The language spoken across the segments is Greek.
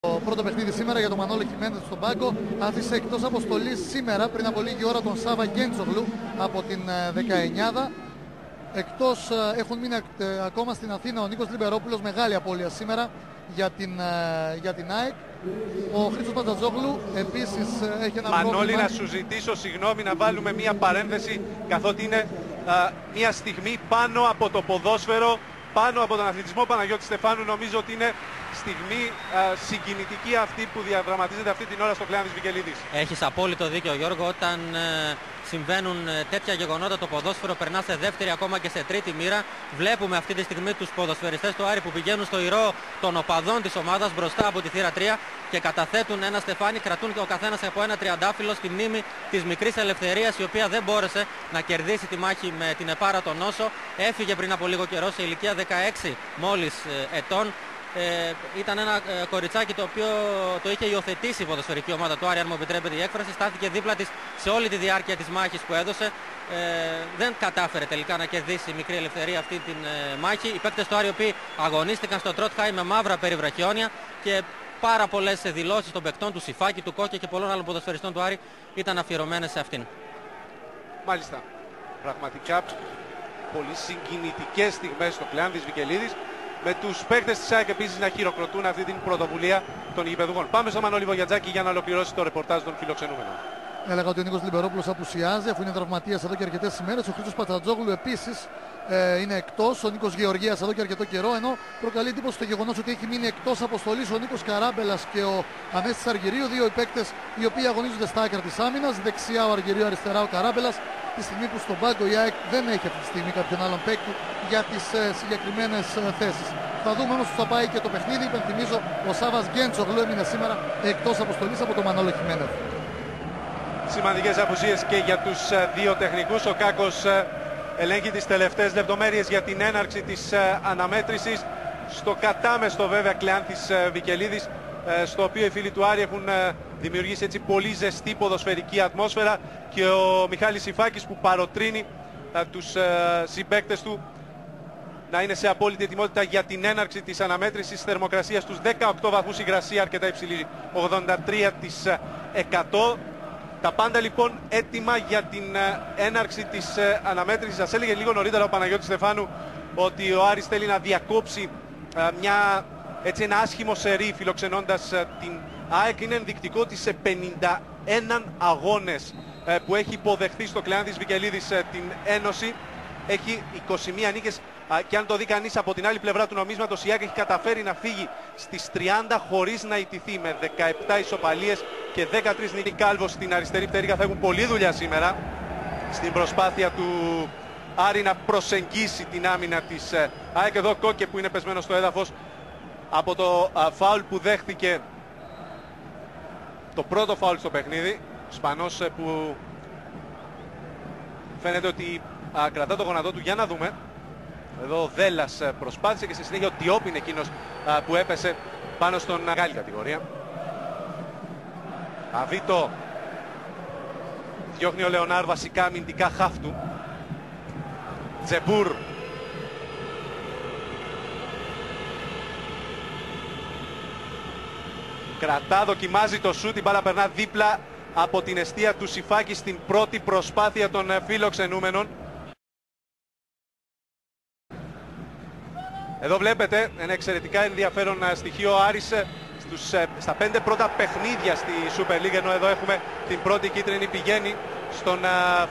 Το πρώτο παιχνίδι σήμερα για τον Μανώλο Χιμένεθ στον πάγκο. Άφησε εκτός αποστολής σήμερα πριν από λίγη ώρα τον Σάβα Γκέντσογλου από την 19η. Εκτός έχουν μείνει ακόμα στην Αθήνα ο Νίκος Λιμπερόπουλος, μεγάλη απώλεια σήμερα για την ΑΕΚ. Ο Χρήστος Πανταζόγλου επίσης έχει ένα πρόβλημα. Μανώλη, να σου ζητήσω συγγνώμη να βάλουμε μια παρένθεση, καθότι είναι μια στιγμή πάνω από το ποδόσφαιρο, πάνω από τον αθλητισμό Παναγιώτη Στεφάνου. Νομίζω ότι είναι στιγμή συγκινητική αυτή που διαδραματίζεται αυτή την ώρα στο Κλεάνθης Βικελίδης. Έχεις απόλυτο δίκιο, Γιώργο. Όταν συμβαίνουν τέτοια γεγονότα, το ποδόσφαιρο περνά σε δεύτερη, ακόμα και σε τρίτη μοίρα. Βλέπουμε αυτή τη στιγμή τους ποδοσφαιριστές του Άρη που πηγαίνουν στο ηρώ των οπαδών της ομάδας μπροστά από τη θύρα 3 και καταθέτουν ένα στεφάνι, κρατούν και ο καθένας από ένα τριαντάφυλλο στη μνήμη της μικρής Ελευθερίας, η οποία δεν μπόρεσε να κερδίσει τη μάχη με την Επάρα τον Νόσο. Έφυγε πριν από λίγο καιρό σε ηλικία 16 μόλις ετών. Ήταν ένα κοριτσάκι το οποίο το είχε υιοθετήσει η ποδοσφαιρική ομάδα του Άρη, αν μου επιτρέπετε η έκφραση. Στάθηκε δίπλα της σε όλη τη διάρκεια της μάχης που έδωσε. Δεν κατάφερε τελικά να κερδίσει η μικρή Ελευθερία αυτή τη μάχη. Οι παίκτες του Άρη, οι οποίοι αγωνίστηκαν στο Τρότχαϊ με μαύρα περιβραχιόνια, και πάρα πολλές δηλώσεις των παικτών του Σιφάκη, του Κόκκια και πολλών άλλων ποδοσφαιριστών του Άρη ήταν αφιερωμένες σε αυτήν. Μάλιστα. Πραγματικά πολύ συγκινητικές στιγμές στο Κλεάνθης Βικελίδης, με τους παίκτες της ΑΕΚ επίσης να χειροκροτούν αυτή την πρωτοβουλία των γηπεδούχων. Πάμε στο Μανώλη Βογιατζάκη για να ολοκληρώσει το ρεπορτάζ των φιλοξενούμενων. Έλεγα ότι ο Νίκος Λιμπερόπουλος απουσιάζει, αφού είναι τραυματίας εδώ και αρκετές ημέρες. Ο Χρήστος Πατατζόγλου επίσης είναι εκτός. Ο Νίκος Γεωργίας εδώ και αρκετό καιρό. Ενώ προκαλεί εντύπωση το γεγονός ότι έχει μείνει εκτός αποστολής ο Νίκος Καράμπελας και ο Ανέστης Αργυρίου. Δύο παίκτες οι οποίοι αγωνίζονται στα άκρα της άμυνας. Δεξιά ο Αργυρίου, αριστερά ο Καράμπελας. Τη στιγμή που στον πάγκο η ΑΕΚ δεν έχει αυτή τη στιγμή κάποιον άλλον παίκτη για τις συγκεκριμένες θέσεις. Θα δούμε όμως που θα πάει και το παιχνίδι. Υπενθυμίζω, ο Σάβας Γκέντσογλου έμεινε σήμερα εκτός αποστολής από τον Μανώλο Χιμένεθ. Σημαντικές απουσίες και για τους δύο τεχνικούς. Ο Κάκος ελέγχει τις τελευταίες λεπτομέρειες για την έναρξη της αναμέτρησης στο κατάμεστο βέβαια Κλεάνθης Βικελίδης, στο οποίο οι φίλοι του Άρη έχουν δημιουργήσει έτσι πολύ ζεστή ποδοσφαιρική ατμόσφαιρα, και ο Μιχάλης Σιφάκης που παροτρύνει τους συμπαίκτες του να είναι σε απόλυτη ετοιμότητα για την έναρξη της αναμέτρησης. Θερμοκρασία στους 18 βαθμούς, υγρασία αρκετά υψηλή, 83%. Τα πάντα λοιπόν έτοιμα για την έναρξη της αναμέτρησης. Σας έλεγε λίγο νωρίτερα ο Παναγιώτης Στεφάνου ότι ο Άρης θέλει να διακόψει ένα άσχημο σερί φιλοξενώντας την ΑΕΚ. Είναι ενδεικτικό ότι σε 51 αγώνες που έχει υποδεχθεί στο Κλεάνθης Βικελίδης την Ένωση έχει 21 νίκες, και αν το δει κανείς από την άλλη πλευρά του νομίσματος, η ΑΕΚ έχει καταφέρει να φύγει στις 30 χωρίς να ιτηθεί, με 17 ισοπαλίες και 13 νίκες. Κάλβος στην αριστερή πτέρυγα θα έχουν πολλή δουλειά σήμερα στην προσπάθεια του Άρη να προσεγγίσει την άμυνα της ΑΕΚ. Εδώ Κόκκε που είναι πεσμένο στο έδαφος από το φάουλ που δέχτηκε, το πρώτο φάουλ στο παιχνίδι. Σπανός που φαίνεται ότι κρατά το γονατό του. Για να δούμε. Εδώ ο Δέλλας προσπάθησε, και στη συνέχεια ο Τιόπ είναι εκείνος που έπεσε πάνω στον μεγάλη κατηγορία. Αβίτο διώχνει ο Λεωνάρ βασικά αμυντικά χαφ του. Τζεμπούρ. Κρατά, δοκιμάζει το σούτ, η μπάλα περνά δίπλα από την εστία του Σιφάκη στην πρώτη προσπάθεια των φιλοξενούμενων. Εδώ βλέπετε ένα εξαιρετικά ενδιαφέρον στοιχείο. Ο Άρης στα 5 πρώτα παιχνίδια στη Super League, ενώ εδώ έχουμε την πρώτη κίτρινη, πηγαίνει στον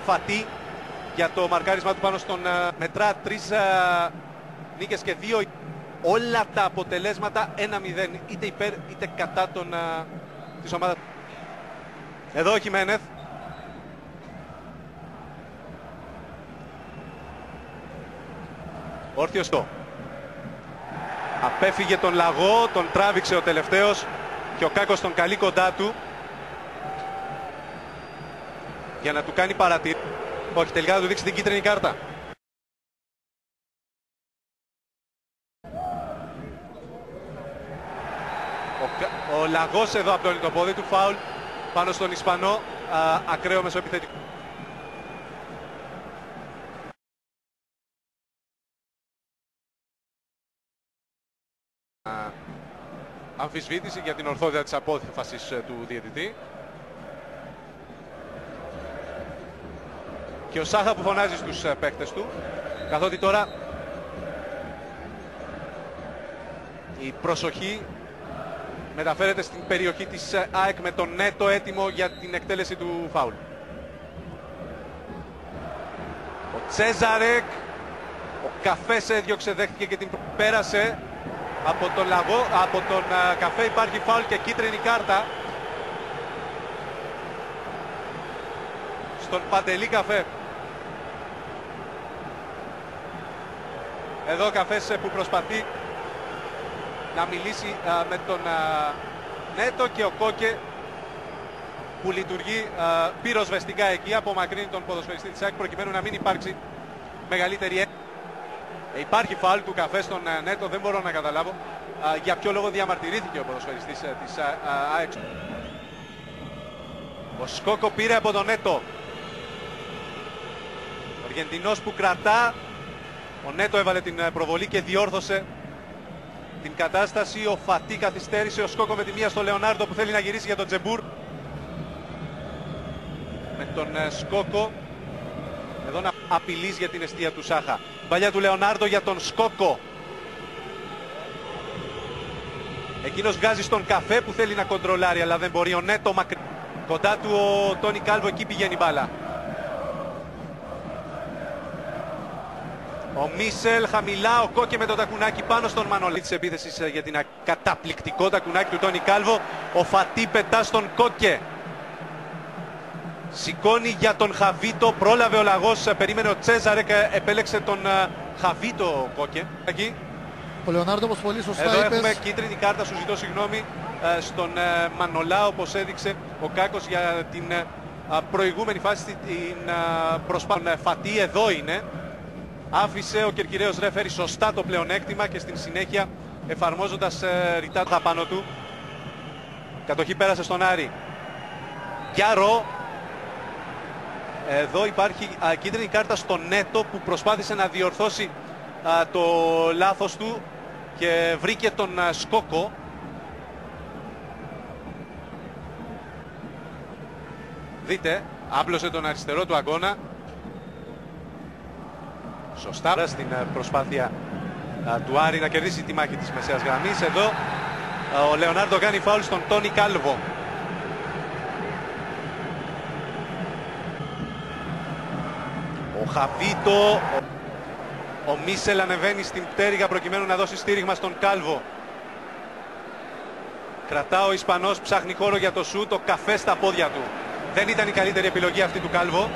Φατί για το μαρκάρισμα του πάνω στον Μετρά. 3 νίκες και 2. Όλα τα αποτελέσματα 1-0, είτε υπέρ είτε κατά της ομάδας. Εδώ ο Χιμένεθ. Όρθιος το. Απέφυγε τον Λαγό, τον τράβηξε ο τελευταίος και ο Κάκος τον καλεί κοντά του για να του κάνει παρατήρηση. Όχι, τελικά θα του δείξει την κίτρινη κάρτα. Ο Λαγός εδώ απλώνει το πόδι του, φάουλ πάνω στον Ισπανό, ακραίο μεσοεπιθετικό. αμφισβήτηση για την ορθότητα της απόφασης του διαιτητή. Και ο Σάχα που φωνάζει στους παίκτες του, καθότι τώρα η προσοχή μεταφέρεται στην περιοχή της ΑΕΚ με τον Νέτο έτοιμο για την εκτέλεση του φάουλ. Ο Τσέζαρεκ, ο Καφές έδιωξε, δέχτηκε και την πέρασε από τον Λαγό, από τον Καφέ. Υπάρχει φάουλ και κίτρινη κάρτα στον Παντελή Καφέ. Εδώ ο Καφές που προσπαθεί να μιλήσει με τον Νέτο και ο Κόκε που λειτουργεί πυροσβεστικά εκεί, απομακρύνει τον ποδοσφαιριστή της ΑΕΚ προκειμένου να μην υπάρξει μεγαλύτερη υπάρχει φάουλ του Καφέ στον Νέτο, δεν μπορώ να καταλάβω για ποιο λόγο διαμαρτυρήθηκε ο ποδοσφαιριστής της ΑΕΚ. Ο Σκόκο πήρε από τον Νέτο. Ο Αργεντινός που κρατά. Ο Νέτο έβαλε την προβολή και διόρθωσε την κατάσταση. Ο Φατί καθυστέρησε. Ο Σκόκο με τη μία στο Λεωνάρντο που θέλει να γυρίσει για τον Τζεμπούρ. Με τον Σκόκο. Εδώ να απειλείς για την εστία του Σάχα. Παλιά του Λεωνάρντο για τον Σκόκο. Εκείνος βγάζει στον Καφέ που θέλει να κοντρολάρει αλλά δεν μπορεί. Ο Νέτο μακριά. Κοντά του ο Τόνι Κάλβο, εκεί πηγαίνει μπάλα. Ο Μίσελ χαμηλά, ο Κόκε με το τακουνάκι πάνω στον Μανολή της επίθεσης για την καταπληκτικό τακουνάκι του Τόνι Κάλβο. Ο Φατί πετά στον Κόκε. Σηκώνει για τον Χαβίτο, πρόλαβε ο Λαγός, περίμενε ο Τσέζαρεκ, επέλεξε τον Χαβίτο ο Κόκε. Εκεί. Ο Λεωνάρντο όπως πολύ σωστά εδώ είπες. Έχουμε κίτρινη κάρτα, σου ζητώ συγγνώμη, στον Μανολά, όπως έδειξε ο Κάκος για την προηγούμενη φάση, την προσπάθεια. Φατί εδώ είναι. Άφησε ο Κερκυραίος ρεφέρι σωστά το πλεονέκτημα και στην συνέχεια εφαρμόζοντας ρητά το πάνω του. Κατοχή πέρασε στον Άρη. Γιάρο. Εδώ υπάρχει κίτρινη κάρτα στον Νέτο που προσπάθησε να διορθώσει το λάθος του και βρήκε τον Σκόκο. Δείτε, άπλωσε τον αριστερό του αγώνα. Σωστά στην προσπάθεια του Άρη να κερδίσει τη μάχη της μεσαίας γραμμής. Εδώ ο Λεωνάρντο κάνει φάουλ στον Τόνι Κάλβο. Ο Χαβίτο. Ο Μίσελ ανεβαίνει στην πτέρυγα προκειμένου να δώσει στήριγμα στον Κάλβο. Κρατά ο Ισπανός, ψάχνει χώρο για το σούτ. Ο Καφέ στα πόδια του. Δεν ήταν η καλύτερη επιλογή αυτή του Κάλβο.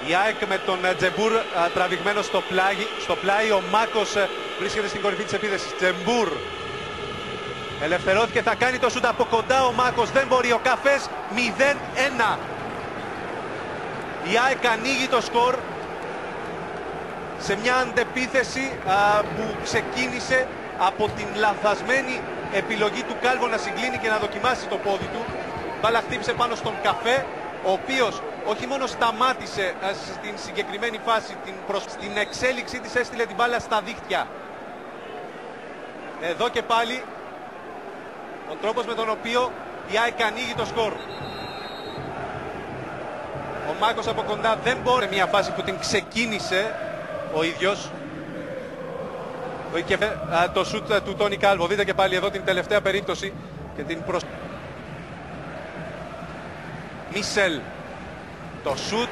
Η ΑΕΚ με τον Τζεμπούρ τραβηγμένο στο πλάι. Ο Μάκος βρίσκεται στην κορυφή της επίθεσης. Τζεμπούρ ελευθερώθηκε, θα κάνει το σούτ από κοντά. Ο Μάκος δεν μπορεί. Ο Καφές 0-1. Η ΑΕΚ ανοίγει το σκορ σε μια αντεπίθεση που ξεκίνησε από την λανθασμένη επιλογή του Κάλβο να συγκλίνει και να δοκιμάσει το πόδι του. Μπάλα χτύπησε πάνω στον Καφέ, ο οποίος όχι μόνο σταμάτησε στην συγκεκριμένη φάση, στην εξέλιξή της έστειλε την μπάλα στα δίχτυα. Εδώ και πάλι ο τρόπος με τον οποίο η ΑΕΚ ανοίγει το σκορ. Ο Μάκος από κοντά δεν μπορεί, μια φάση που την ξεκίνησε ο ίδιος. Το σούτ του Τόνι Κάλβο. Δείτε και πάλι εδώ την τελευταία περίπτωση και την Μίσελ. Το σούτ.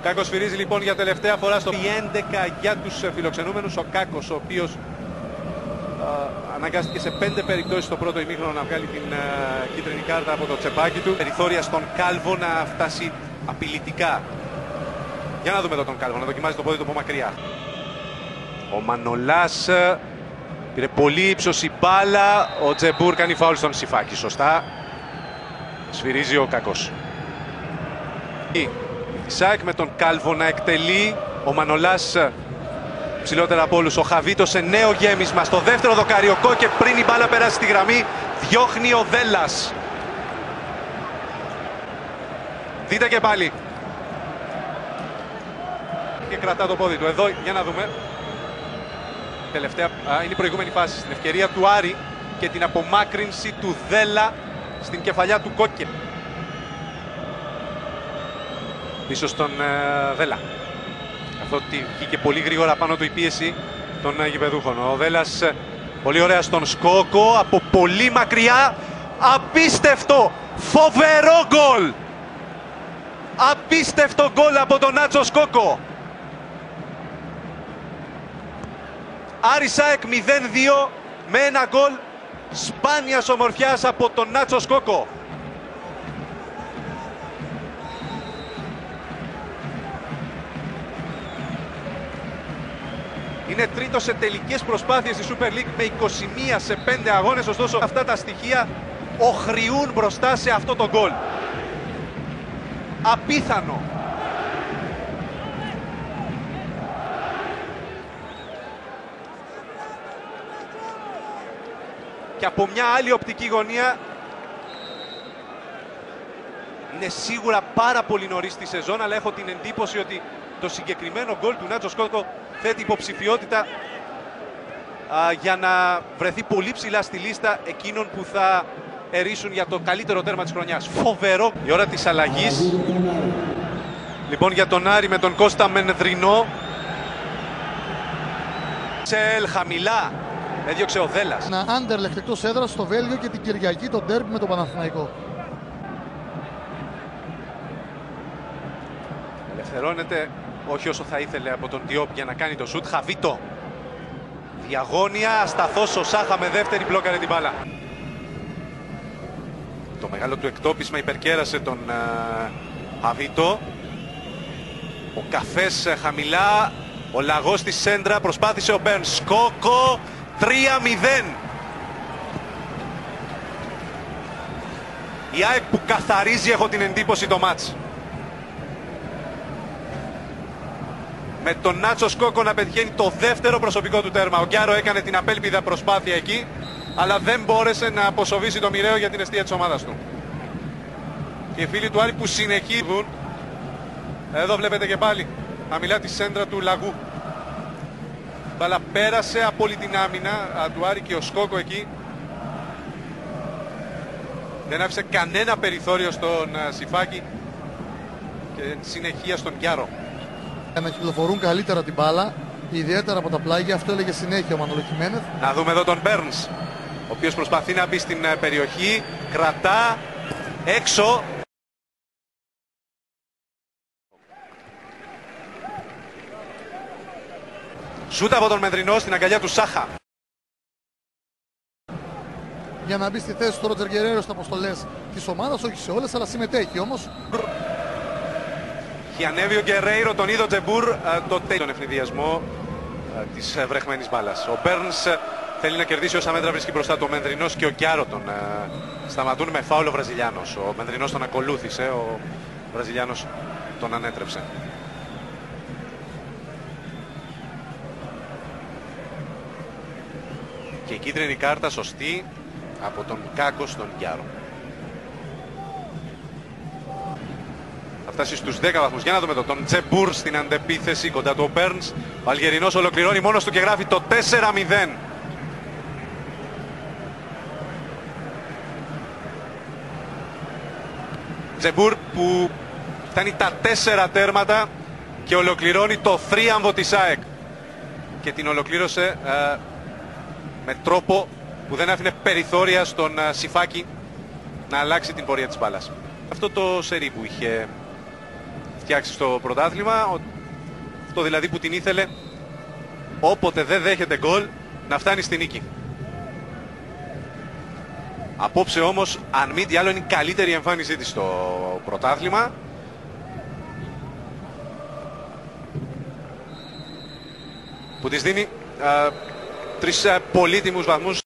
Κάκος σφυρίζει λοιπόν για τελευταία φορά στο 11 για τους φιλοξενούμενους. Ο Κάκος, ο οποίος αναγκάστηκε σε 5 περιπτώσεις στο πρώτο ημίχρονο να βγάλει την κίτρινη κάρτα από το τσεπάκι του. Περιθώρια στον Κάλβο να φτάσει απειλητικά. Για να δούμε εδώ τον Κάλβο να δοκιμάζει το πόδι του από μακριά. Ο Μανολάς πήρε πολύ ύψος η μπάλα. Ο Τζεμπούρ κάνει φάουλ στον Σιφάκη. Σωστά. Σφυρίζει ο Κακός. Η Σάκ με τον Κάλβο να εκτελεί. Ο Μανολάς ψηλότερα από όλους. Ο Χαβίτο σε νέο γέμισμα στο δεύτερο δοκαριοκό και πριν η μπάλα περάσει στη γραμμή διώχνει ο Δέλλας. Δείτε και πάλι. και κρατά το πόδι του. Εδώ για να δούμε. Τελευταία, είναι η προηγούμενη φάση. Στην ευκαιρία του Άρη και την απομάκρυνση του Δέλα στην κεφαλιά του Κόκκε. Πίσω στον Δέλα. Καθότι βγήκε πολύ γρήγορα πάνω του η πίεση των γηπεδούχων. Ο Δέλας πολύ ωραία στον Σκόκο από πολύ μακριά. Απίστευτο! Φοβερό γκολ! Απίστευτο γκολ από τον Νάτσο Σκόκο. Άρης ΑΕΚ 0-2 με ένα γκολ σπάνιας ομορφιάς από τον Νάτσο Σκόκο. Είναι τρίτος σε τελικές προσπάθειες στη Super League με 21 σε 5 αγώνες, ωστόσο αυτά τα στοιχεία οχριούν μπροστά σε αυτό το γκολ. Απίθανο. Και από μια άλλη οπτική γωνία, είναι σίγουρα πάρα πολύ νωρίς στη σεζόν, αλλά έχω την εντύπωση ότι το συγκεκριμένο γκολ του Νάτσο Σκόκο θέτει υποψηφιότητα για να βρεθεί πολύ ψηλά στη λίστα εκείνων που θα ερίσουν για το καλύτερο τέρμα της χρονιάς. Φοβερό. Η ώρα της αλλαγής λοιπόν για τον Άρη με τον Κώστα Μενδρινό. Τσελ χαμηλά. Έδιωξε ο Δέλας. Ένα Άντερλεχτ εκτός έδρας στο Βέλγιο και την Κυριακή το ντέρμπι με τον Παναθηναϊκό. Ελευθερώνεται, όχι όσο θα ήθελε, από τον Διόπ για να κάνει το σουτ. Χαβίτο. Διαγώνια, ασταθώς ο Σάχα με δεύτερη, μπλόκαρε την μπάλα. Το μεγάλο του εκτόπισμα υπερκέρασε τον Χαβίτο. Ο Καφές χαμηλά. Ο Λαγός στη σέντρα, προσπάθησε ο Μπέρν. Σκόκο, 3-0. Η ΑΕΚ που καθαρίζει, έχω την εντύπωση, το μάτς. Με τον Νάτσο Σκόκο να πετυχαίνει το δεύτερο προσωπικό του τέρμα. Ο Γκιάρο έκανε την απέλπιδα προσπάθεια εκεί, αλλά δεν μπόρεσε να αποσοβήσει το μοιραίο για την εστία της ομάδας του. Και οι φίλοι του Άρη που συνεχίζουν. Εδώ βλέπετε και πάλι χαμηλά τη σέντρα του Λαγού. Μπάλα πέρασε από όλη την άμυνα του Άρη και ο Σκόκο εκεί δεν άφησε κανένα περιθώριο στον Σιφάκη και συνεχεία στον Γκιάρο. Για να κυκλοφορούν καλύτερα την μπάλα, ιδιαίτερα από τα πλάγια, αυτό έλεγε συνέχεια ο Μανώλο Χιμένεθ. Να δούμε εδώ τον Μπέρνς, ο οποίος προσπαθεί να μπει στην περιοχή, κρατά έξω. Σούτα από τον Μενδρινό στην αγκαλιά του Σάχα. Για να μπει στη θέση του Ρότζερ Γκερέρο στις αποστολές της ομάδας, όχι σε όλες, αλλά συμμετέχει όμως. Και ανέβει ο Γκερέιρο, τον είδο Τζεμπούρ, τον ευνηδιασμό της βρεχμένης μπάλας. Ο Μπέρνς θέλει να κερδίσει όσα μέτρα βρίσκει μπροστά του. Ο Μενδρινός και ο Γκιάρο τον σταματούν με φάουλ ο Βραζιλιάνος. Ο Μενδρινός τον ακολούθησε, ο Βραζιλιάνος τον ανέτρεψε. Και η κίτρινη κάρτα σωστή από τον Κάκο στον Γκιάρο. Θα φτάσει στους 10 βαθμούς. Για να δούμε εδώ τον Τζεμπούρ στην αντεπίθεση κοντά του ο Μπέρνς. Ο Αλγερινός ολοκληρώνει μόνος του και γράφει το 4-0. Τζεμπούρ που φτάνει τα 4 τέρματα και ολοκληρώνει το θρίαμβο της ΑΕΚ. Και την ολοκλήρωσε με τρόπο που δεν άφηνε περιθώρια στον Σιφάκη να αλλάξει την πορεία της μπάλας. Αυτό το σερί που είχε φτιάξει στο πρωτάθλημα, αυτό δηλαδή που την ήθελε όποτε δεν δέχεται γκολ να φτάνει στη νίκη. Απόψε όμως, αν μη τι άλλο, είναι η καλύτερη εμφάνισή της στο πρωτάθλημα. Που της δίνει 3 πολύτιμους βαθμούς